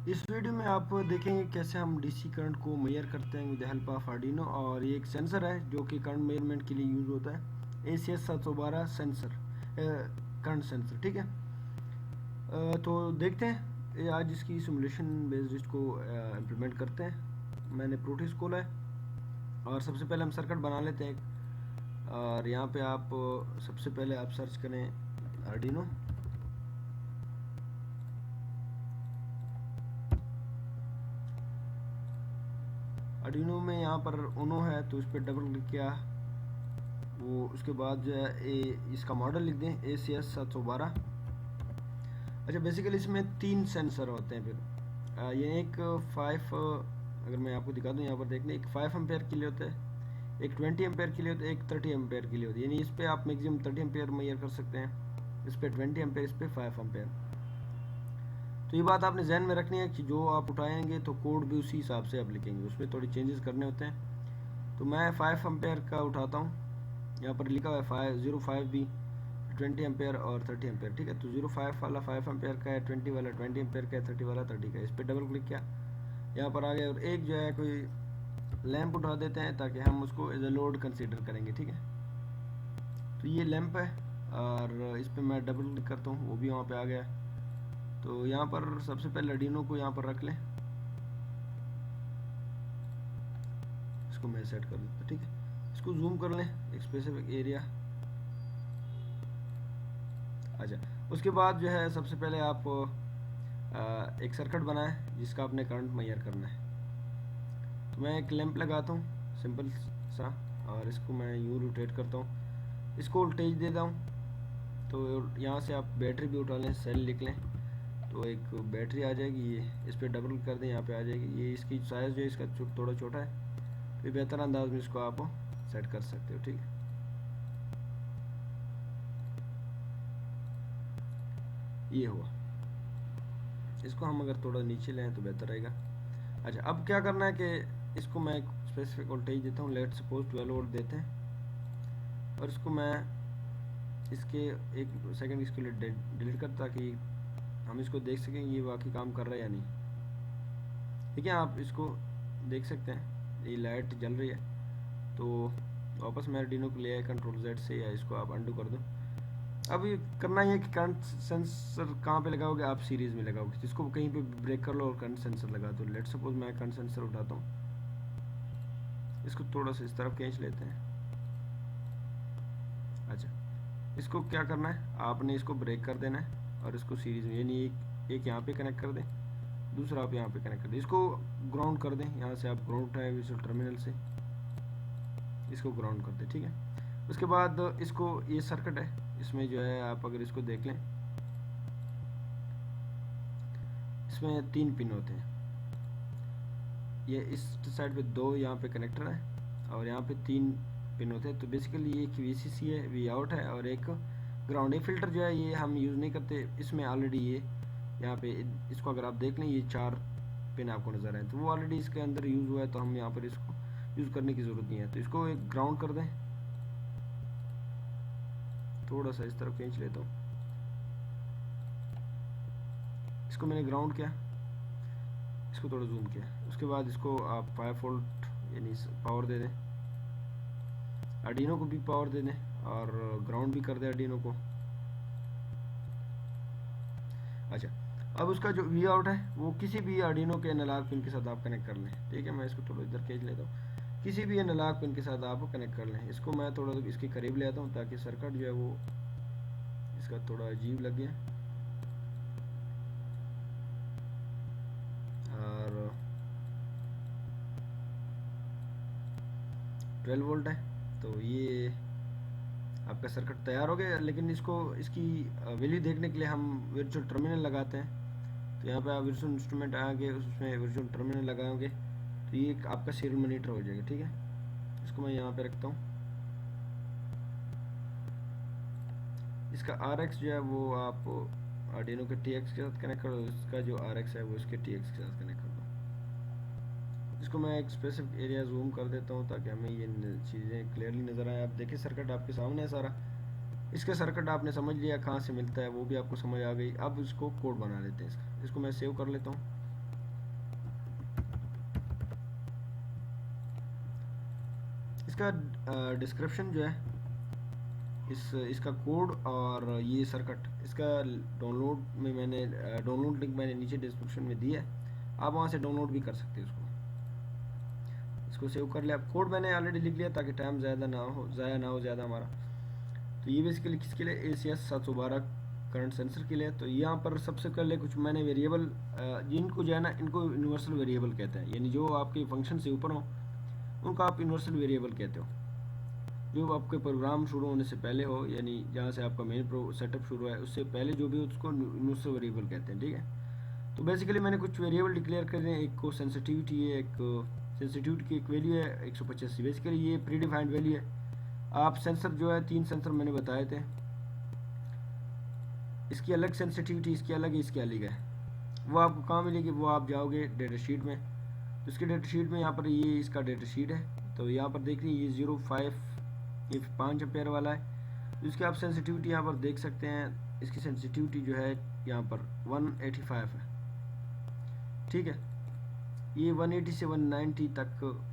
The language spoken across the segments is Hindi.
इस वीडियो में आप देखेंगे कैसे हम डीसी करंट को मेजर करते हैं विद हेल्प ऑफ आर्डिनो। और ये एक सेंसर है जो कि करंट मेजरमेंट के लिए यूज़ होता है, ACS 712 सेंसर, करंट सेंसर। ठीक है, तो देखते हैं ये आज इसकी सिमुलेशन बेस्ड इसको इम्प्लीमेंट करते हैं। मैंने प्रोटीज खोला है और सबसे पहले हम सर्किट बना लेते हैं। और यहाँ पे आप सबसे पहले आप सर्च करें आर्डिनो। आर्डिनो में यहाँ पर उनो है तो इस पर डबल क्लिक किया, वो उसके बाद जो है इसका मॉडल लिख दें ACS 712। अच्छा, बेसिकली इसमें 3 सेंसर होते हैं। फिर ये एक 5, अगर मैं आपको दिखा दूँ यहाँ पर देखने, एक 5 एम्पेयर के लिए होता है, एक 20 एम्पेयर के लिए होता है, एक 30 एम्पेयर के लिए होता है। यानी इस पर आप मैक्सिमम 30 एम्पेयर मेजर कर सकते हैं, इस पर 20 एम्पेयर, इस पर 5 एम्पेयर। तो ये बात आपने जहन में रखनी है कि जो आप उठाएंगे तो कोड भी उसी हिसाब से आप लिखेंगे, उसमें थोड़ी चेंजेस करने होते हैं। तो मैं 5 एम्पेयर का उठाता हूँ, यहाँ पर लिखा हुआ है 05 भी, 20 एम्पेयर और 30 एम्पेयर। ठीक है, तो 05 वाला 5 एम्पेयर का है, 20 वाला 20 एम्पेयर का है, 30 वाला 30 का है। इस पर डबल क्लिक किया, यहाँ पर आ गया। और एक जो है कोई लैंप उठा देते हैं ताकि हम उसको एज ए लोड कंसीडर करेंगे। ठीक है, तो ये लैंप है और इस पर मैं डबल क्लिक करता हूँ, वो भी वहाँ पे आ गया। तो यहाँ पर सबसे पहले आर्डिनो को यहाँ पर रख लें, इसको मैं सेट कर देता हूँ। ठीक है, इसको जूम कर लें एक स्पेसिफिक एरिया। अच्छा, उसके बाद जो है सबसे पहले आप एक सर्किट बनाएं जिसका आपने करंट मेजर करना है। तो मैं एक लैंप लगाता हूँ सिंपल सा, और इसको मैं यूँ रोटेट करता हूँ, इसको वोल्टेज देता हूँ। तो यहाँ से आप बैटरी भी उठा लें, सेल लिख लें, तो एक बैटरी आ जाएगी। ये इस पर डबल कर दें, यहाँ पे आ जाएगी। ये इसकी साइज़ जो है इसका थोड़ा छोटा है, फिर बेहतर अंदाज में इसको आप सेट कर सकते हो। ठीक है, ये हुआ। इसको हम अगर थोड़ा नीचे लें तो बेहतर रहेगा। अच्छा, अब क्या करना है कि इसको मैं एक स्पेसिफिक वोल्टेज देता हूँ, लेट सपोज 12 वोल्ट देते हैं। और इसको मैं इसके एक सेकंड इसके लिए डिलीट करता, ताकि हम इसको देख सकें ये वाकई काम कर रहा है या नहीं। ठीक है, आप इसको देख सकते हैं, ये लाइट जल रही है। तो वापस मैं आर्डिनो को ले आया कंट्रोल Z से, या इसको आप अंडू कर दो। अब ये करना ही है कि करंट सेंसर कहाँ पे लगाओगे, आप सीरीज़ में लगाओगे, जिसको कहीं पे ब्रेक कर लो और करंट सेंसर लगा दो। लेट सपोज मैं करंट सेंसर उठाता हूँ, इसको थोड़ा सा इस तरफ खींच लेते हैं। अच्छा, इसको क्या करना है, आपने इसको ब्रेक कर देना है और इसको सीरीज़ में, यानी एक यहाँ पे कनेक्ट कर दें, दूसरा आप यहाँ पे कनेक्ट कर दें। इसको ग्राउंड कर दें, यहाँ से आप ग्राउंड उठाए विजुअल टर्मिनल से, इसको ग्राउंड कर दें। ठीक है, उसके बाद इसको, ये सर्किट है, इसमें जो है आप अगर इसको देख लें, इसमें 3 पिन होते हैं। ये इस साइड पे 2 यहाँ पे कनेक्टर है और यहाँ पे 3 पिन होते हैं। तो बेसिकली एक VCC है, वी आउट है, और एक ग्राउंड। ये फिल्टर जो है ये हम यूज़ नहीं करते, इसमें ऑलरेडी ये यहाँ पे, इसको अगर आप देख लें, ये 4 पिन आपको नज़र आए, तो वो ऑलरेडी इसके अंदर यूज़ हुआ है, तो हम यहाँ पर इसको यूज़ करने की ज़रूरत नहीं है। तो इसको एक ग्राउंड कर दें, थोड़ा सा इस तरफ खींच लेता हूँ, इसको मैंने ग्राउंड किया, इसको थोड़ा जूम किया। उसके बाद इसको आप 5 वोल्ट यानी पावर दे दें, आर्डिनो को भी पावर दे दें और ग्राउंड भी कर दें आर्डिनो को। अच्छा, अब उसका जो वी आउट है वो किसी भी आर्डिनो के एनालॉग पिन के साथ आप कनेक्ट कर लें। ठीक है, मैं इसको थोड़ा इधर खींच लेता हूँ, किसी भी एनालॉग पिन के साथ आप कनेक्ट कर लें। इसको मैं थोड़ा इसके करीब ले आता हूँ ताकि सर्किट जो है वो इसका थोड़ा अजीब लगे। और 12 वोल्ट है, तो ये आपका सर्किट तैयार हो गया। लेकिन इसको, इसकी वैल्यू देखने के लिए हम वर्चुअल टर्मिनल लगाते हैं। तो यहाँ पे आप वर्चुअल इंस्ट्रूमेंट आगे, उसमें वर्चुअल टर्मिनल लगाओगे तो ये आपका सीरियल मॉनिटर हो जाएगा। ठीक है, इसको मैं यहाँ पे रखता हूँ। इसका RX जो है वो आप आर्डिनो के TX के साथ कनेक्ट करो, इसका जो RX है वो इसके TX के साथ कनेक्ट कर दो। इसको मैं एक स्पेसिफिक एरिया जूम कर देता हूँ ताकि हमें ये चीज़ें क्लियरली नज़र आए। आप देखिए सर्किट आपके सामने है सारा, इसका सर्किट आपने समझ लिया कहाँ से मिलता है, वो भी आपको समझ आ गई। अब इसको कोड बना लेते हैं इसका, इसको मैं सेव कर लेता हूँ। इसका डिस्क्रिप्शन जो है, इसका कोड और ये सर्किट, इसका डाउनलोड में मैंने डाउनलोड लिंक मैंने नीचे डिस्क्रिप्शन में दिया है, आप वहाँ से डाउनलोड भी कर सकते हैं इसको सेव कर लिया। कोड मैंने ऑलरेडी लिख लिया ताकि टाइम ज़्यादा ना हो ज़्यादा हमारा। तो ये बेसिकली किसके लिए, ACS 712 करंट सेंसर के लिए। तो यहाँ पर सबसे पहले कुछ मैंने वेरिएबल, जिनको जो है ना इनको यूनिवर्सल वेरिएबल कहते हैं, यानी जो आपके फंक्शन से ऊपर हो उनको आप यूनिवर्सल वेरिएबल कहते हो। जो आपके प्रोग्राम शुरू होने से पहले हो, यानी जहाँ से आपका मेन सेटअप शुरू है उससे पहले जो भी उसको यूनिवर्सल वेरिएबल कहते हैं, ठीक है। तो बेसिकली मैंने कुछ वेरिएबल डिक्लेयर कर रहे हैं, एक को सेंसिटिविटी है, एक सेंसिटिविटी की एक वैल्यू है 185। बेसिकली ये प्री डिफाइंड वैल्यू है। आप सेंसर जो है 3 सेंसर मैंने बताए थे, इसकी अलग सेंसिटिविटी, इसकी अलग है, इसकी अलग है। वो आपको कहाँ मिलेगी, वो आप जाओगे डेटा शीट में। तो इसके डेटा शीट में यहाँ पर ये इसका डेटा शीट है। तो यहाँ पर देख लीजिए ये 0.5 ये 5 एम्पेयर वाला है। तो इसकी आप सेंसिटिविटी यहाँ पर देख सकते हैं। इसकी सेंसिटिविटी जो है यहाँ पर 185 है, ठीक है। ये 180 से 190 तक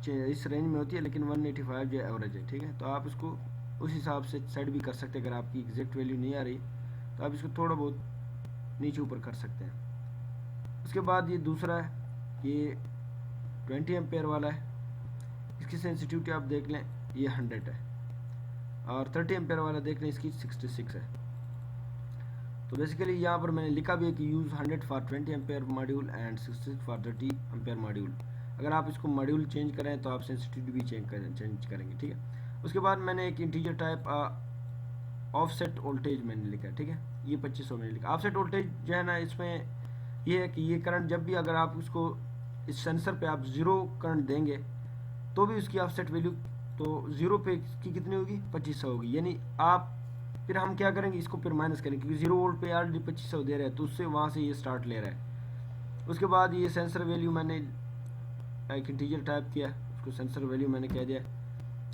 इस रेंज में होती है, लेकिन 185 जो एवरेज है, ठीक है। तो आप इसको उस हिसाब से सेट भी कर सकते हैं। अगर आपकी एग्जैक्ट वैल्यू नहीं आ रही तो आप इसको थोड़ा बहुत नीचे ऊपर कर सकते हैं। उसके बाद ये दूसरा है, ये 20 एम्पेयर वाला है। इसकी सेंसिटिविटी आप देख लें ये 100 है, और 30 एम्पेयर वाला देख लें इसकी 66 है। तो बेसिकली यहाँ पर मैंने लिखा भी है कि use 100 for 20 ampere module and 66 for 30 ampere module. अगर आप इसको मॉड्यूल चेंज करें तो आप सेंसिटिविटी भी चेंज करेंगे, ठीक है। उसके बाद मैंने एक इंटीजर टाइप ऑफसेट वोल्टेज मैंने लिखा है, ठीक है। ये 2500 मैंने लिखा। ऑफसेट वोल्टेज जो है ना, इसमें ये है कि ये करंट जब भी अगर आप उसको इस सेंसर पे आप 0 करंट देंगे तो भी उसकी ऑफसेट वैल्यू तो 0 पे की कितनी होगी, 2500 होगी। यानी आप फिर हम क्या करेंगे, इसको फिर माइनस करेंगे, क्योंकि 0 वोल्ट पे ऑलरेडी 2500 दे रहे हैं, तो उससे वहाँ से ये स्टार्ट ले रहा है। उसके बाद ये सेंसर वैल्यू मैंने एक इंटीजर टाइप किया, उसको सेंसर वैल्यू मैंने कह दिया।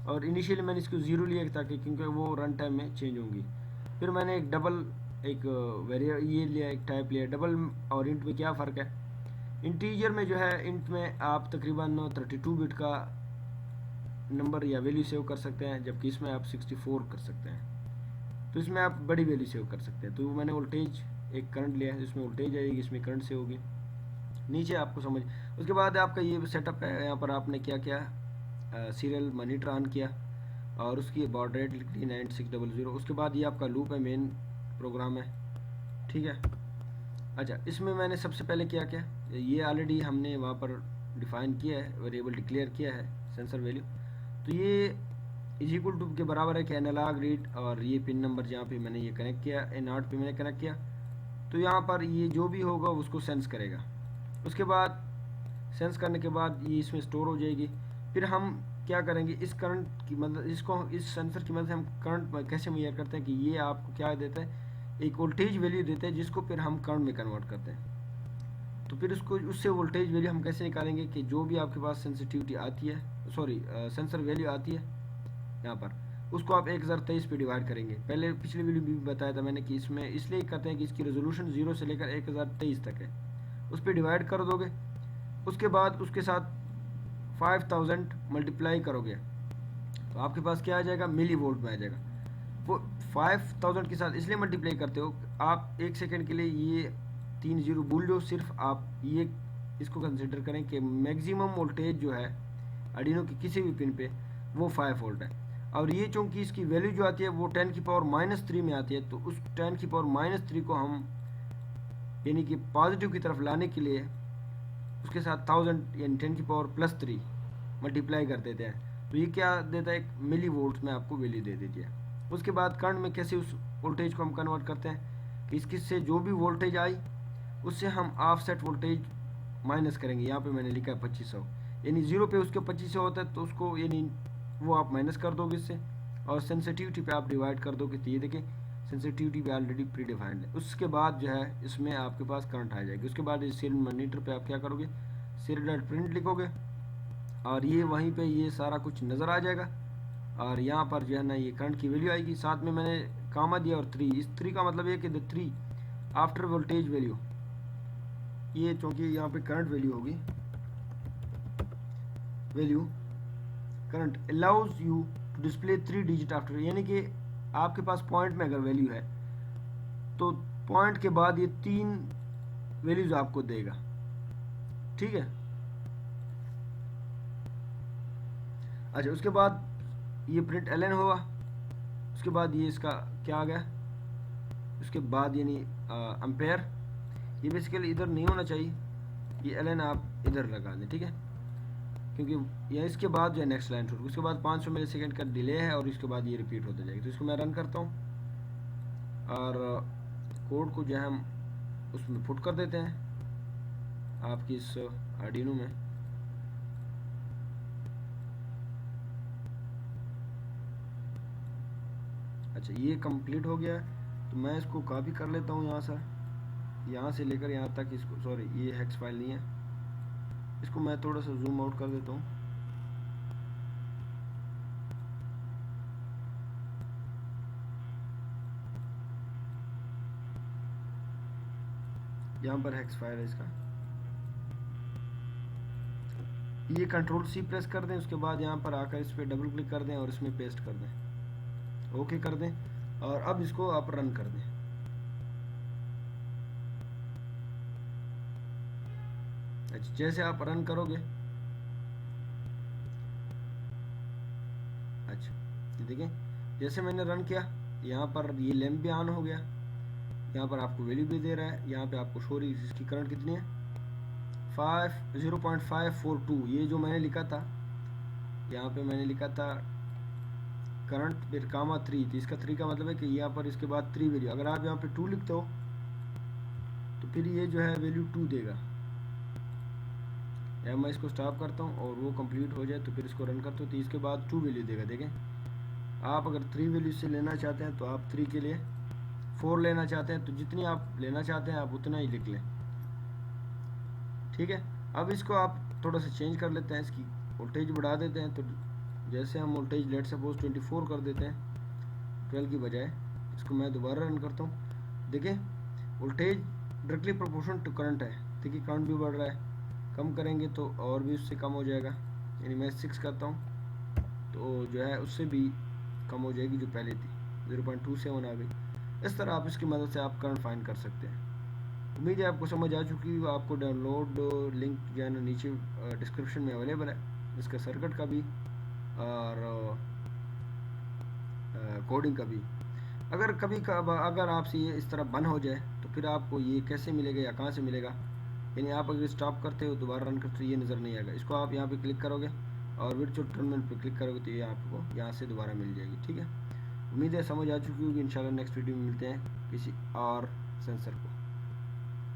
और इनिशियली मैंने इसको 0 लिया ताकि, क्योंकि वो रन टाइम में चेंज होंगी। फिर मैंने एक डबल एक ये लिया, एक टाइप लिया। डबल और इंट में क्या फ़र्क है, इंटीजर में जो है, इंट में आप तकरीबन 32 बिट का नंबर या वैल्यू सेव कर सकते हैं, जबकि इसमें आप 64 कर सकते हैं। तो इसमें आप बड़ी वैल्यू सेव कर सकते हैं। तो मैंने वोल्टेज एक करंट लिया है, इसमें वोल्टेज आएगी, इसमें करंट सेव होगी, नीचे आपको समझ। उसके बाद आपका ये सेटअप है। यहाँ पर आपने क्या किया, सीरियल मॉनिटर ऑन किया और उसकी बॉड रेट लिख दी 9600। उसके बाद ये आपका लूप है, मेन प्रोग्राम है, ठीक है। अच्छा, इसमें मैंने सबसे पहले क्या किया, ये ऑलरेडी हमने वहाँ पर डिफाइन किया है, वेरिएबल डिक्लेयर किया है सेंसर वैल्यू। तो ये इज इक्वल टू के बराबर है कि एनालॉग रीड, और ये पिन नंबर जहाँ पे मैंने ये कनेक्ट किया, N8 पे मैंने कनेक्ट किया। तो यहाँ पर ये जो भी होगा उसको सेंस करेगा। उसके बाद सेंस करने के बाद ये इसमें स्टोर हो जाएगी। फिर हम क्या करेंगे, इस करंट की मदद, इसको इस सेंसर की मदद से हम करंट कैसे मेजर करते हैं कि ये आपको क्या देता है, एक वोल्टेज वैल्यू देते हैं, जिसको फिर हम करंट में कन्वर्ट करते हैं। तो फिर उसको उससे वोल्टेज वैल्यू हम कैसे निकालेंगे कि जो भी आपके पास सेंसिटिविटी आती है, सॉरी सेंसर वैल्यू आती है यहाँ पर, उसको आप 1023 पे डिवाइड करेंगे। पहले पिछले वीडियो में भी बताया था मैंने कि इसमें इसलिए करते हैं कि इसकी रेजोल्यूशन 0 से लेकर 1023 तक है। उस पर डिवाइड कर दोगे, उसके बाद उसके साथ 5000 मल्टीप्लाई करोगे तो आपके पास क्या आ जाएगा, मिली वोल्ट में आ जाएगा। वो 5000 के साथ इसलिए मल्टीप्लाई करते हो, आप 1 सेकेंड के लिए ये 3 जीरो भूल लो, सिर्फ आप ये इसको कंसिडर करें कि मैक्सिमम वोल्टेज जो है आर्डिनो की किसी भी पिन पे वो 5 वोल्ट है। और ये चूँकि इसकी वैल्यू जो आती है वो 10⁻³ में आती है, तो उस 10⁻³ को हम यानी कि पॉजिटिव की तरफ लाने के लिए उसके साथ 1000 यानी 10⁻+3 मल्टीप्लाई कर देते हैं। तो ये क्या देता है, एक मिली वोल्ट में आपको वैल्यू दे देती है। उसके बाद करंट में कैसे उस वोल्टेज को हम कन्वर्ट करते हैं कि इसके से जो भी वोल्टेज आई उससे हम ऑफसेट वोल्टेज माइनस करेंगे। यहाँ पे मैंने लिखा है 2500, यानी 0 पे उसके 2500 होता है, तो उसको यानी वो आप माइनस कर दोगे इससे, और सेंसिटिविटी पे आप डिवाइड कर दोगे। तो ये देखिए सेंसिटिविटी पे ऑलरेडी प्री डिफाइंड है। उसके बाद जो है इसमें आपके पास करंट आ जाएगी। उसके बाद इस सीरियल मॉनिटर पे आप क्या करोगे, सीरियल प्रिंट लिखोगे और ये वहीं पे ये सारा कुछ नज़र आ जाएगा। और यहाँ पर जो है ना ये करंट की वैल्यू आएगी, साथ में मैंने कामा दिया और 3। इस 3 का मतलब ये कि द 3 आफ्टर वोल्टेज वैल्यू, ये चूँकि यहाँ पे करंट वैल्यू होगी, value current allows you to display 3 digit after, यानी कि आपके पास पॉइंट में अगर वैल्यू है तो पॉइंट के बाद ये 3 वैल्यूज आपको देगा, ठीक है। अच्छा, उसके बाद ये प्रिंट एलन हुआ, उसके बाद ये इसका क्या आ गया, उसके बाद यानी अम्पेयर, ये बेसिकली इधर नहीं होना चाहिए, ये एलन आप इधर लगा दें, ठीक है, क्योंकि या इसके बाद जो है नेक्स्ट लाइन शुरू, उसके बाद 500 मिली सेकेंड का डिले है और इसके बाद ये रिपीट होता जाएगी। तो इसको मैं रन करता हूँ और कोड को जो है हम उसमें पुट कर देते हैं आपकी इस आर्डिनो में। अच्छा, ये कंप्लीट हो गया है, तो मैं इसको कॉपी कर लेता हूँ यहाँ से लेकर यहाँ तक इसको, सॉरी ये हेक्स फाइल नहीं है, इसको मैं थोड़ा सा जूम आउट कर देता हूँ। यहाँ पर हेक्स फाइल है इसका, ये कंट्रोल सी प्रेस कर दें, उसके बाद यहाँ पर आकर इस पर डबल क्लिक कर दें और इसमें पेस्ट कर दें, ओके कर दें, और अब इसको आप रन कर दें। अच्छा, जैसे आप रन करोगे, अच्छा ये देखें, जैसे मैंने रन किया यहाँ पर ये लैम्प भी ऑन हो गया, यहाँ पर आपको वैल्यू भी दे रहा है, यहाँ पे आपको शो रही इसकी करंट कितनी है 0.542, ये जो मैंने लिखा था, यहाँ पे मैंने लिखा था करंट फिर कामा 3, तो इसका 3 का मतलब है कि यहाँ पर इसके बाद 3 वैल्यू, अगर आप यहाँ पे 2 लिखते हो तो फिर ये जो है वैल्यू 2 देगा। या मैं इसको स्टॉप करता हूँ और वो कंप्लीट हो जाए तो फिर इसको रन करता हूँ, तो इसके बाद 2 वैल्यू देगा। देखें, आप अगर 3 वैल्यू से लेना चाहते हैं तो आप 3 के लिए 4 लेना चाहते हैं तो जितनी आप लेना चाहते हैं आप उतना ही लिख लें, ठीक है। अब इसको आप थोड़ा सा चेंज कर लेते हैं, इसकी वोल्टेज बढ़ा देते हैं, तो जैसे हम वोल्टेज लेट सपोज 24 कर देते हैं 12 की बजाय, इसको मैं दोबारा रन करता हूँ। देखिए voltage directly proportional to current है, देखिए करंट भी बढ़ रहा है, कम करेंगे तो और भी उससे कम हो जाएगा, यानी मैं 6 करता हूँ तो जो है उससे भी कम हो जाएगी जो पहले थी, 0.27 आ गई। इस तरह आप इसकी मदद से आप करंट फाइंड कर सकते हैं। उम्मीद है आपको समझ आ चुकी है। आपको डाउनलोड लिंक जो है ना नीचे डिस्क्रिप्शन में अवेलेबल है, इसका सर्किट का भी और कोडिंग का भी। अगर आपसे ये इस तरह बंद हो जाए तो फिर आपको ये कैसे मिलेगा या कहाँ से मिलेगा, यानी आप अगर स्टॉप करते हो दोबारा रन करते हो ये नज़र नहीं आएगा। इसको आप यहाँ पे क्लिक करोगे और वर्चुअल टर्मिनल पे क्लिक करोगे तो ये आपको यहाँ से दोबारा मिल जाएगी, ठीक है। उम्मीद है समझ आ चुकी होगी। इंशाल्लाह नेक्स्ट वीडियो में मिलते हैं किसी और सेंसर को।